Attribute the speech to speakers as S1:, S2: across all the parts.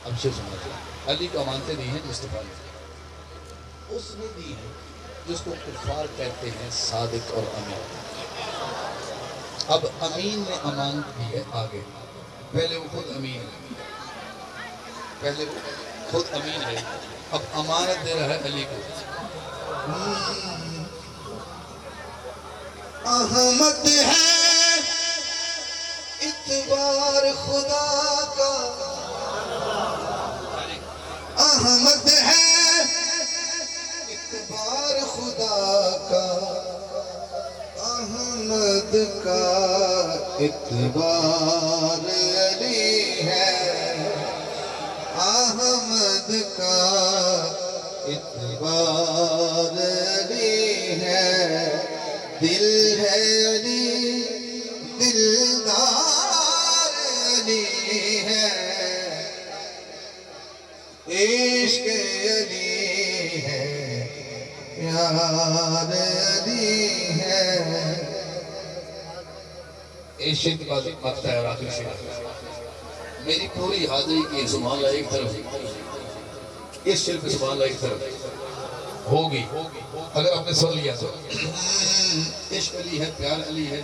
S1: اب شیخ سنت علی کو امانتیں دی ہیں مصطفیٰ نے، اس نے دی ہیں جس کو کفار کہتے ہیں صادق اور امین۔ اب امین نے امانت دی ہے آگے، پہلے وہ خود امین ہے، پہلے وہ خود امین ہے، اب امانت دے رہا ہے علی کو۔
S2: احمد ہے اعتبار خدا کا، احمد ہے اعتبار خدا کا، احمد کا اعتبار علی ہے، احمد کا اعتبار علی ہے، دل ہے علی دلدار علی ہے، عشق علی ہے پیار علی ہے۔
S1: اس شعر کے بعد مقطع ہے اور آخری شعر، میری پوری حاضری کی سبحان اللہ ایک طرف، اس شعر پہ سبحان اللہ ایک طرف ہوگی اگر آپ نے سن لیا تو۔ عشق علی ہے، پیار علی ہے،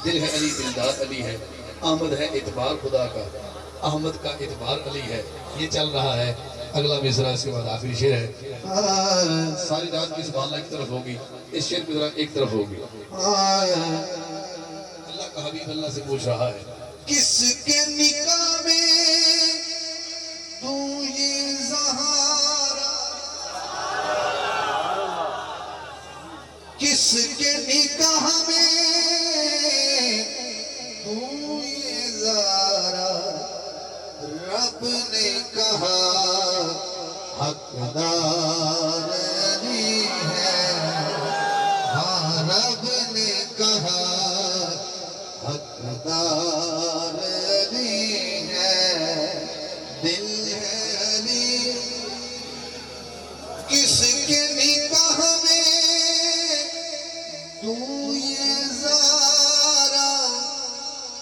S1: دل ہے علی دلدار علی ہے، آمد ہے اعتبار خدا کا، احمد کا اعتبار علی ہے، یہ چل رہا ہے۔ اگلا مصرع اس کے بعد آخری شعر ہے، ساری رات کی سبحان اللہ ایک طرف ہوگی، اس شعر پہ ذرا ایک طرف ہوگی۔ اللہ کا حبیب اللہ سے پوچھ رہا ہے،
S2: کس کے نکاح میں تو یہ زہارا، کس کے نکاح میں تو یہ زہارا، رب نے کہا حقدار علی ہے، ہاں رب نے کہا حقدار علی ہے، دل ہے علی کس کے نکاح میں تو یہ زارا،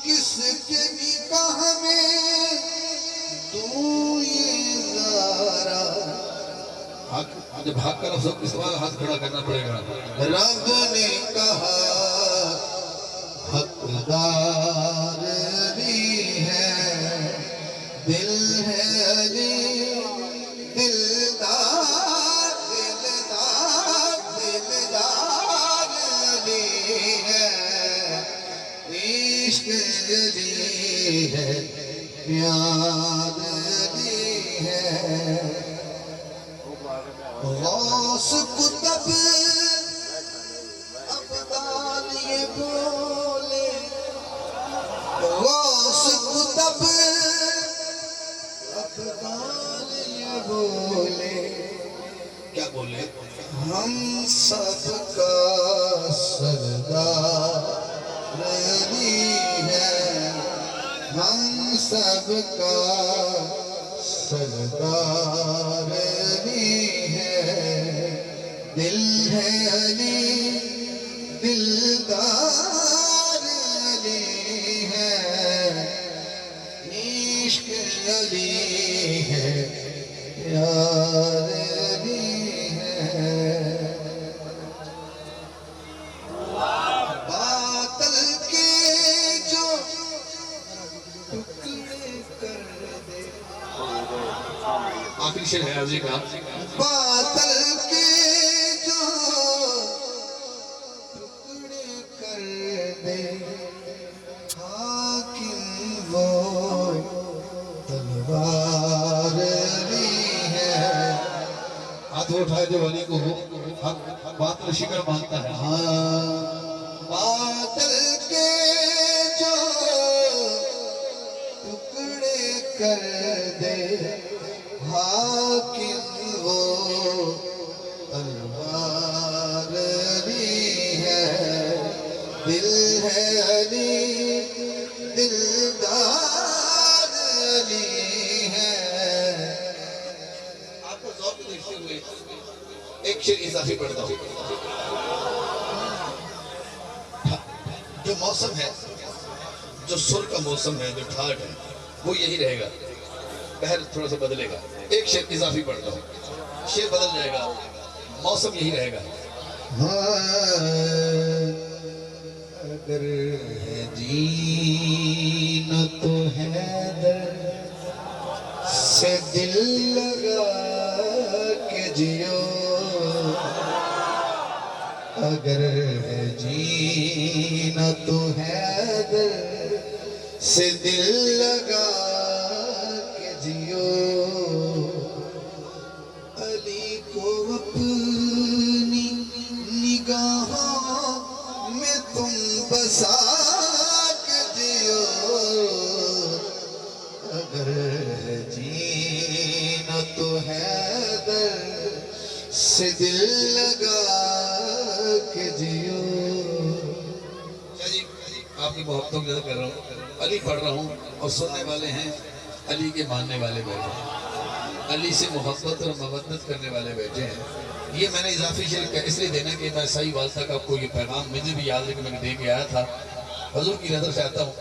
S2: کس کے نکاح میں تو یہ زارا،
S1: جب حق کا لفظ استعمال ہاتھ کھڑا کرنا پڑے گا۔
S2: رب نے کہا حقدار علی ہے، دل ہے علی دلدار دلدار دلدار علی ہے، عشق علی ہے پیار علی ہے۔ غوث کتب ابدال یہ بولے، غوث کتب ابدال یہ بولے،
S1: کیا بولے؟
S2: ہم سب کا سردار علی ہے، ہم سب کا سردار علی ہے، دل ہے علی دلدار علی ہے، عشق علی ہے پیار علی ہے۔ باطل کے جو ٹکڑے کر دے،
S1: آخری شعر ہے حضرت کا،
S2: باطل کے جو ٹکڑے کر دے، حاکم وہ تلوار علی ہے،
S1: ہاتھ اٹھائے جو ولی کو حق باطل شکر مانتا ہے۔
S2: ہاں باطل کے جو ٹکڑے کر دے، حاکم وہ تلوار علی ہے، دل ہے علی دلدار علی ہے۔
S1: آپ کو ذوق دیکھتے ہوئے ایک شعر اضافی پڑھتا ہوں۔ جو موسم ہے، جو سر کا موسم ہے، جو ٹھاٹ ہے، وہ یہی رہے گا۔ بہر تھوڑا سا بدلے گا، ایک شعر اضافی پڑھتا ہوں، شعر بدل جائے گا، موسم یہی رہے گا۔
S2: اگر ہے جینا تو حیدر سے دل لگا کے جیو، اگر ہے جینا تو حیدر سے دل لگا کے جیو، علی کو اپنی نگاہوں میں تم بسا کے جیو، اگر ہے جینا تو حیدر سے دل لگا کے جیو۔
S1: جی آپ کی محبتوں کی کر رہا ہوں، علی پڑھ رہا ہوں اور سننے والے ہیں علی کے ماننے والے بیٹھے ہیں، علی سے محبت اور مودت کرنے والے بیٹھے ہیں۔ یہ میں نے اضافی شعر اس لیے دینا کہ میں صحیح والدہ کا آپ کو یہ پیغام مجھے بھی یاد ہے کہ میں نے دے کے آیا تھا، حضور کی نظر سے آتا ہوں